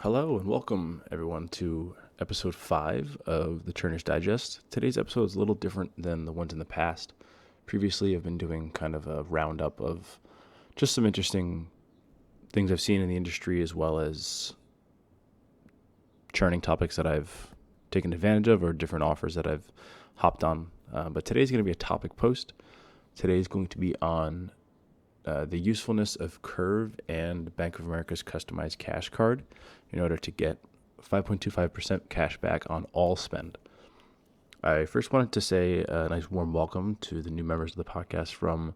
Hello and welcome everyone to episode 5 of the Churnish Digest. Today's episode is a little different than the ones in the past. Previously, I've been doing kind of a roundup of just some interesting things I've seen in the industry, as well as churning topics that I've taken advantage of or different offers that I've hopped on. But today's going to be a topic post. Today's going to be on the usefulness of Curve and Bank of America's customized cash card in order to get 5.25% cash back on all spend. I first wanted to say a nice warm welcome to the new members of the podcast from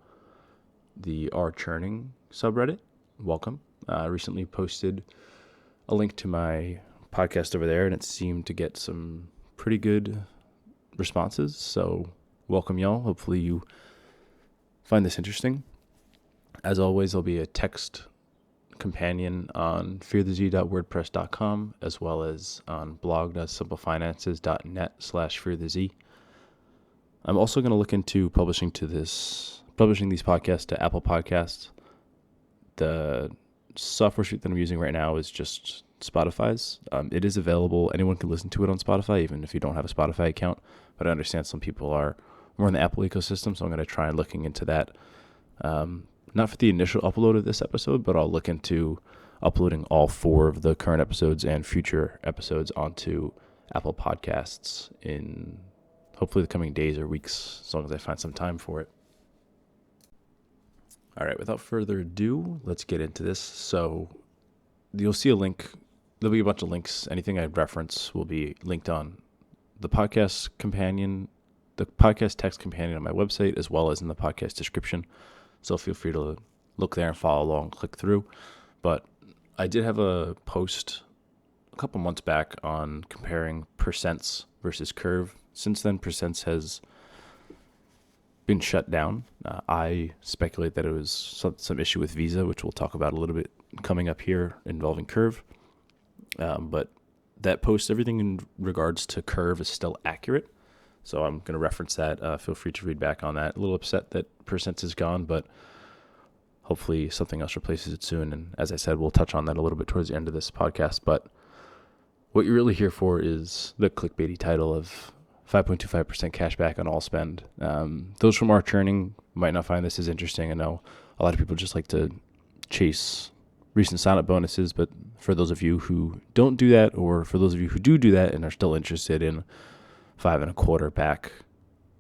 the churning subreddit. Welcome. I recently posted a link to my podcast over there, and it seemed to get some pretty good responses. So welcome, y'all. Hopefully you find this interesting. As always, there'll be a text companion on fearthez.wordpress.com, as well as on blog.simplefinances.net/fearthez. I'm also going to look into publishing these podcasts to Apple Podcasts. The software suite that I'm using right now is just Spotify's. It is available. Anyone can listen to it on Spotify, even if you don't have a Spotify account. But I understand some people are more in the Apple ecosystem, so I'm going to try looking into that. Not for the initial upload of this episode, but I'll look into uploading all 4 of the current episodes and future episodes onto Apple Podcasts in hopefully the coming days or weeks, as long as I find some time for it. All right, without further ado, let's get into this. So you'll see a link. There'll be a bunch of links. Anything I reference will be linked on the podcast text companion on my website, as well as in the podcast description. So feel free to look there and follow along, click through. But I did have a post a couple months back on comparing percents versus Curve. Since then, percents has been shut down. I speculate that it was some issue with Visa, which we'll talk about a little bit coming up here involving Curve. But that post, everything in regards to Curve is still accurate. So I'm going to reference that. Feel free to read back on that. A little upset that percents is gone, but hopefully something else replaces it soon. And as I said, we'll touch on that a little bit towards the end of this podcast. But what you're really here for is the clickbaity title of 5.25% cash back on all spend. Those from our churning might not find this as interesting. I know a lot of people just like to chase recent sign-up bonuses, but for those of you who don't do that, or for those of you who do that and are still interested in 5.25% back,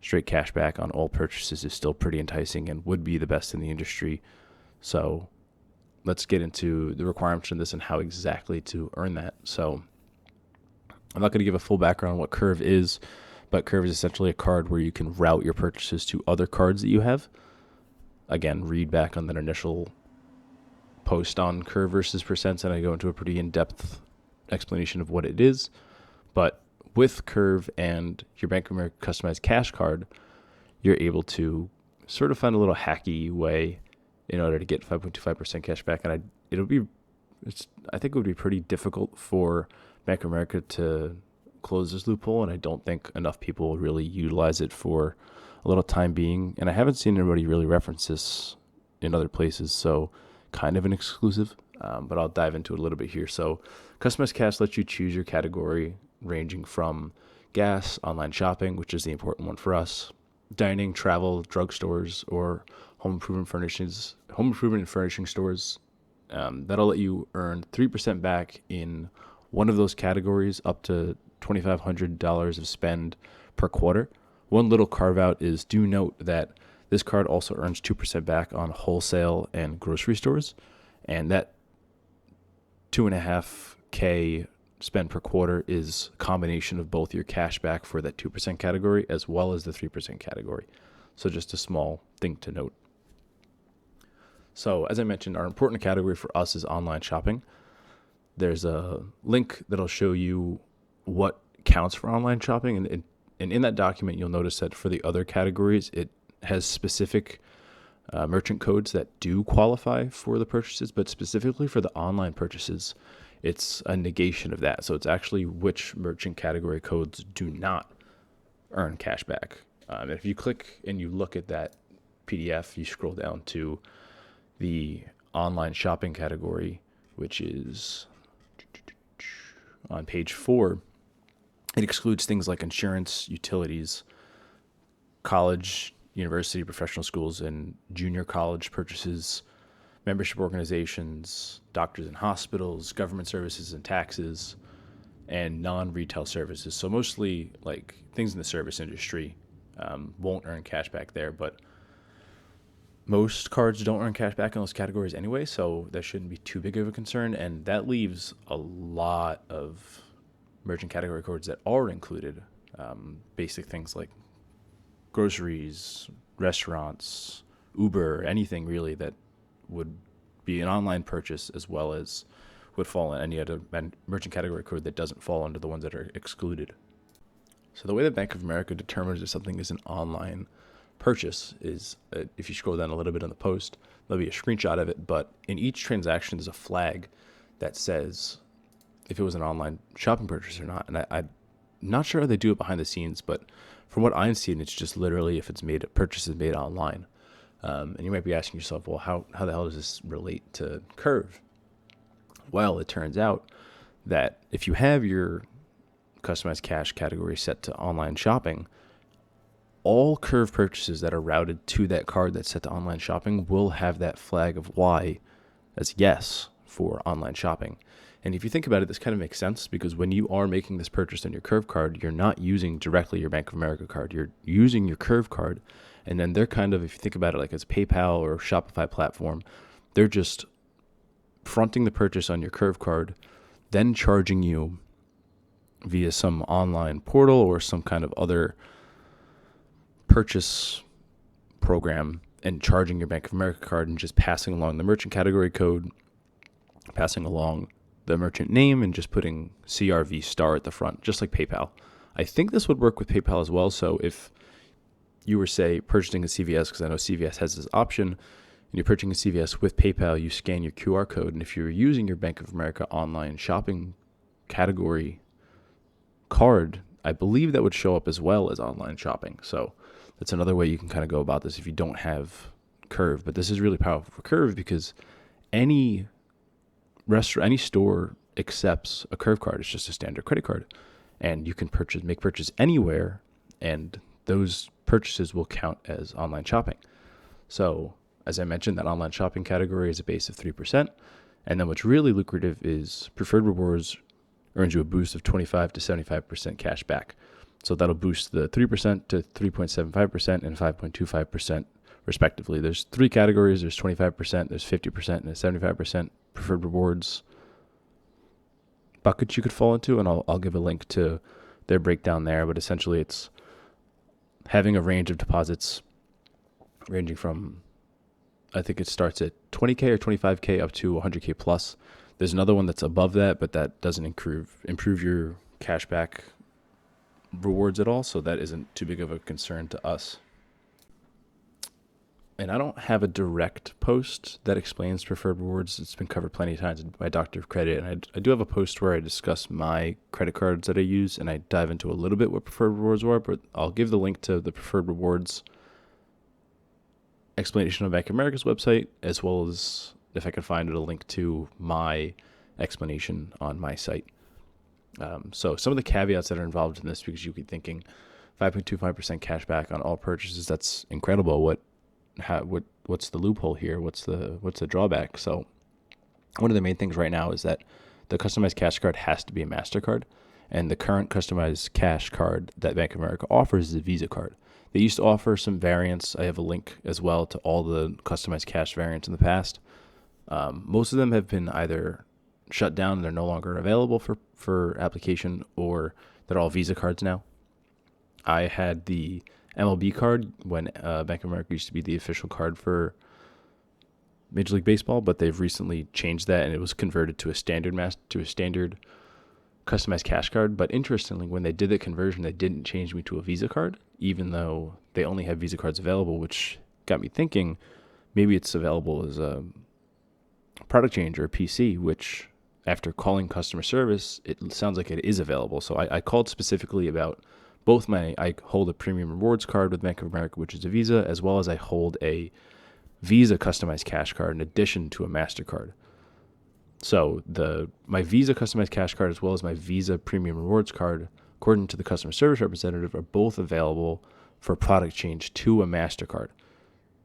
straight cash back on all purchases, is still pretty enticing and would be the best in the industry. So let's get into the requirements of this and how exactly to earn that. So I'm not going to give a full background on what Curve is, but Curve is essentially a card where you can route your purchases to other cards that you have. Again, read back on that initial post on Curve versus percents, and I go into a pretty in-depth explanation of what it is. But with Curve and your Bank of America customized cash card, you're able to sort of find a little hacky way in order to get 5.25% cash back. And I think it would be pretty difficult for Bank of America to close this loophole, and I don't think enough people will really utilize it for a little time being. And I haven't seen anybody really reference this in other places, so kind of an exclusive, but I'll dive into it a little bit here. So customized cash lets you choose your category, ranging from gas, online shopping, which is the important one for us, dining, travel, drugstores, or home improvement and furnishing stores. That'll let you earn 3% back in one of those categories, up to $2,500 of spend per quarter. One little carve out is, do note that this card also earns 2% back on wholesale and grocery stores, and that $2.5K spend per quarter is a combination of both your cash back for that 2% category as well as the 3% category. So just a small thing to note. So as I mentioned, our important category for us is online shopping. There's a link that'll show you what counts for online shopping. And in that document, you'll notice that for the other categories, it has specific merchant codes that do qualify for the purchases, but specifically for the online purchases, it's a negation of that. So it's actually which merchant category codes do not earn cash back. If you click and you look at that PDF, you scroll down to the online shopping category, which is on page 4, it excludes things like insurance, utilities, college, university, professional schools, and junior college purchases, membership organizations, doctors and hospitals, government services and taxes, and non-retail services. So mostly like things in the service industry won't earn cash back there, but most cards don't earn cash back in those categories anyway, so that shouldn't be too big of a concern. And that leaves a lot of merchant category codes that are included. Basic things like groceries, restaurants, Uber, anything really that would be an online purchase, as well as would fall in any other merchant category code that doesn't fall under the ones that are excluded. So the way that Bank of America determines if something is an online purchase is, if you scroll down a little bit on the post, there'll be a screenshot of it, but in each transaction there's a flag that says if it was an online shopping purchase or not. And I'm not sure how they do it behind the scenes, but from what I've seen, it's just literally if it's made, a purchase is made online. And you might be asking yourself, well, how the hell does this relate to Curve? Well, it turns out that if you have your customized cash category set to online shopping, all Curve purchases that are routed to that card that's set to online shopping will have that flag of Y as yes for online shopping. And if you think about it, this kind of makes sense, because when you are making this purchase on your Curve card, you're not using directly your Bank of America card. You're using your Curve card, and then they're kind of, if you think about it like as PayPal or Shopify platform, they're just fronting the purchase on your Curve card, then charging you via some online portal or some kind of other purchase program, and charging your Bank of America card and just passing along the merchant category code, passing along the merchant name, and just putting CRV star at the front, just like PayPal. I think this would work with PayPal as well. So if you were, say, purchasing a CVS, because I know CVS has this option, and you're purchasing a CVS with PayPal, you scan your QR code, and if you're using your Bank of America online shopping category card, I believe that would show up as well as online shopping. So that's another way you can kind of go about this if you don't have Curve. But this is really powerful for Curve, because any restaurant, any store accepts a Curve card. It's just a standard credit card, and you can make purchase anywhere, and those purchases will count as online shopping. So as I mentioned, that online shopping category is a base of 3%. And then what's really lucrative is Preferred Rewards earns you a boost of 25 to 75% cash back. So that'll boost the 3% to 3.75% and 5.25% respectively. There's 3 categories. There's 25%, there's 50%, and a 75% Preferred Rewards buckets you could fall into, and I'll give a link to their breakdown there. But essentially it's having a range of deposits ranging from, I think it starts at 20K or 25K up to 100K plus. There's another one that's above that, but that doesn't improve your cashback rewards at all, so that isn't too big of a concern to us. And I don't have a direct post that explains Preferred Rewards. It's been covered plenty of times by Doctor of Credit, and I do have a post where I discuss my credit cards that I use, and I dive into a little bit what Preferred Rewards are, but I'll give the link to the Preferred Rewards explanation on Bank of America's website, as well as, if I can find it, a link to my explanation on my site. So some of the caveats that are involved in this, because you could be thinking 5.25% cash back on all purchases, that's incredible. What's the loophole here? What's the drawback? So one of the main things right now is that the customized cash card has to be a MasterCard, and the current customized cash card that Bank of America offers is a Visa card. They used to offer some variants. I have a link as well to all the customized cash variants in the past. Most of them have been either shut down and they're no longer available for application, or they're all Visa cards now. I had the MLB card when Bank of America used to be the official card for Major League Baseball, but they've recently changed that, and it was converted to a standard customized cash card. But interestingly, when they did the conversion, they didn't change me to a Visa card, even though they only have Visa cards available, which got me thinking maybe it's available as a product change or a PC, which after calling customer service, it sounds like it is available. So I called specifically about both I hold a premium rewards card with Bank of America, which is a Visa, as well as I hold a Visa customized cash card in addition to a MasterCard. So my Visa customized cash card as well as my Visa premium rewards card, according to the customer service representative, are both available for product change to a MasterCard.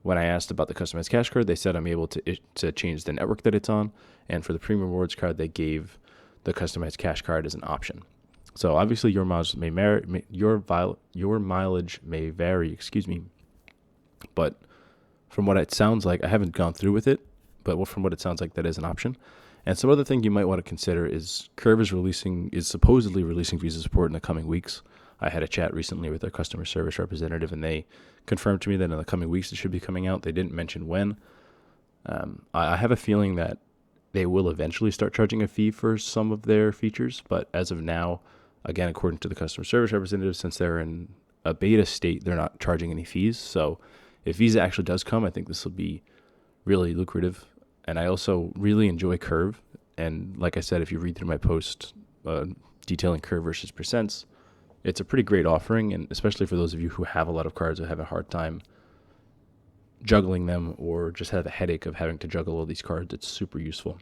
When I asked about the customized cash card, they said I'm able to change the network that it's on. And for the premium rewards card, they gave the customized cash card as an option. So obviously your mileage may vary, but from what it sounds like, I haven't gone through with it, but from what it sounds like, that is an option. And some other thing you might want to consider is Curve is supposedly releasing Visa support in the coming weeks. I had a chat recently with their customer service representative, and they confirmed to me that in the coming weeks it should be coming out. They didn't mention when. I have a feeling that they will eventually start charging a fee for some of their features, but as of now, again, according to the customer service representative, since they're in a beta state, they're not charging any fees. So if Visa actually does come, I think this will be really lucrative. And I also really enjoy Curve. And like I said, if you read through my post detailing Curve versus percents, it's a pretty great offering. And especially for those of you who have a lot of cards or have a hard time juggling them or just have a headache of having to juggle all these cards, it's super useful.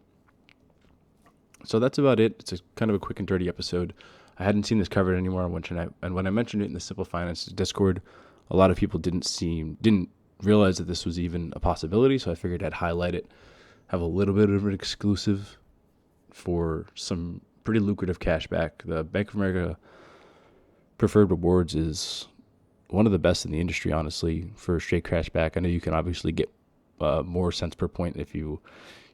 So that's about it. It's a kind of a quick and dirty episode. I hadn't seen this covered anymore. And when I mentioned it in the Simple Finance Discord, a lot of people didn't realize that this was even a possibility. So I figured I'd highlight it, have a little bit of an exclusive for some pretty lucrative cash back. The Bank of America Preferred Rewards is one of the best in the industry, honestly, for straight cash back. I know you can obviously get more cents per point if you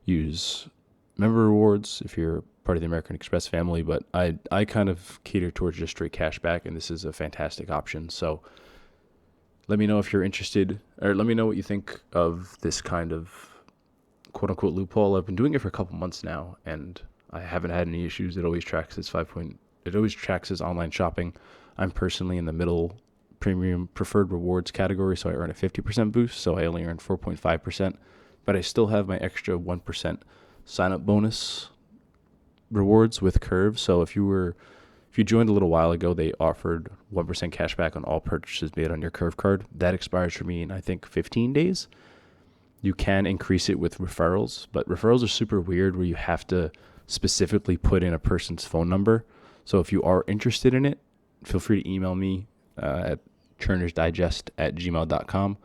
use member rewards, if you're part of the American Express family, but I kind of cater towards just straight cash back, and this is a fantastic option. So let me know if you're interested, or let me know what you think of this kind of quote-unquote loophole. I've been doing it for a couple months now, and I haven't had any issues. It always tracks as online shopping. I'm personally in the middle premium preferred rewards category, so I earn a 50% boost, so I only earn 4.5%, but I still have my extra 1% sign-up bonus rewards with Curve. So if you joined a little while ago, they offered 1% cash back on all purchases made on your Curve card. That expires for me in, I think, 15 days. You can increase it with referrals, but referrals are super weird where you have to specifically put in a person's phone number. So if you are interested in it, feel free to email me at churnersdigest@gmail.com,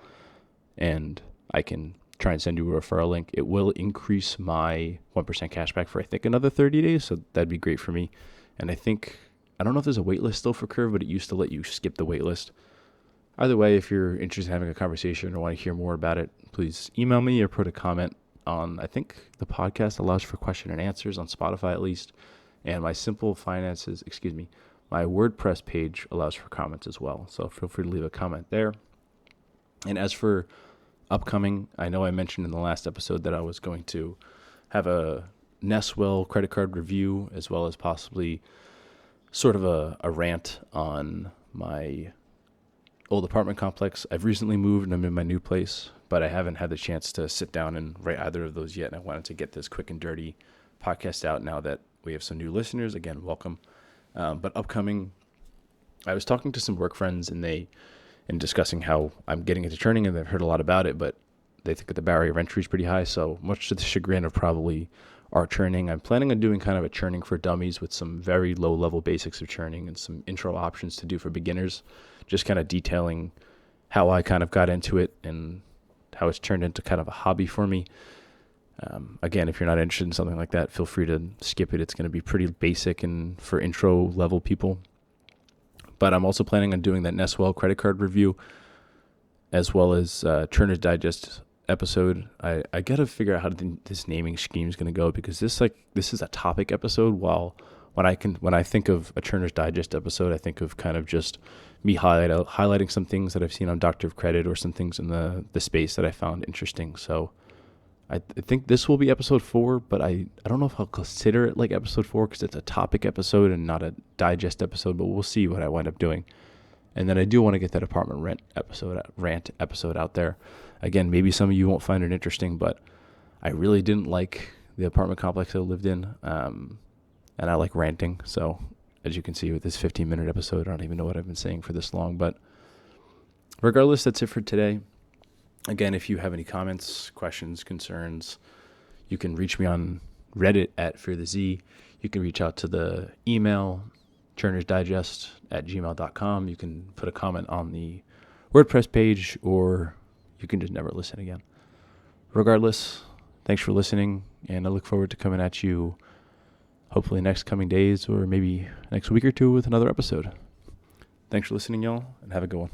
and I can try and send you a referral link. It will increase my 1% cashback for, I think, another 30 days, so that'd be great for me. And I don't know if there's a wait list still for Curve, but it used to let you skip the wait list. Either way, if you're interested in having a conversation or want to hear more about it, please email me or put a comment on, I think the podcast allows for question and answers on Spotify at least, and my my WordPress page allows for comments as well. So feel free to leave a comment there. And as for upcoming, I know I mentioned in the last episode that I was going to have a Nestwell credit card review, as well as possibly sort of a rant on my old apartment complex. I've recently moved and I'm in my new place, but I haven't had the chance to sit down and write either of those yet. And I wanted to get this quick and dirty podcast out now that we have some new listeners. Again, welcome. But upcoming, I was talking to some work friends and discussing how I'm getting into churning, and they've heard a lot about it, but they think that the barrier of entry is pretty high. So much to the chagrin of probably our churning, I'm planning on doing kind of a churning for dummies with some very low level basics of churning and some intro options to do for beginners, just kind of detailing how I kind of got into it and how it's turned into kind of a hobby for me. Again, if you're not interested in something like that, feel free to skip it. It's going to be pretty basic and for intro level people. But I'm also planning on doing that Nestwell credit card review, as well as Churner's Digest episode. I got to figure out how this naming scheme is going to go, because this is a topic episode. While when I think of a Churner's Digest episode, I think of kind of just me highlighting some things that I've seen on Doctor of Credit or some things in the space that I found interesting. So I think this will be episode 4, but I don't know if I'll consider it like episode 4 because it's a topic episode and not a digest episode, but we'll see what I wind up doing. And then I do want to get that apartment rant episode out there. Again, maybe some of you won't find it interesting, but I really didn't like the apartment complex I lived in, and I like ranting. So as you can see with this 15-minute episode, I don't even know what I've been saying for this long, but regardless, that's it for today. Again, if you have any comments, questions, concerns, you can reach me on Reddit at Fear the Z. You can reach out to the email, churnersdigest@gmail.com. You can put a comment on the WordPress page, or you can just never listen again. Regardless, thanks for listening, and I look forward to coming at you hopefully next coming days or maybe next week or two with another episode. Thanks for listening, y'all, and have a good one.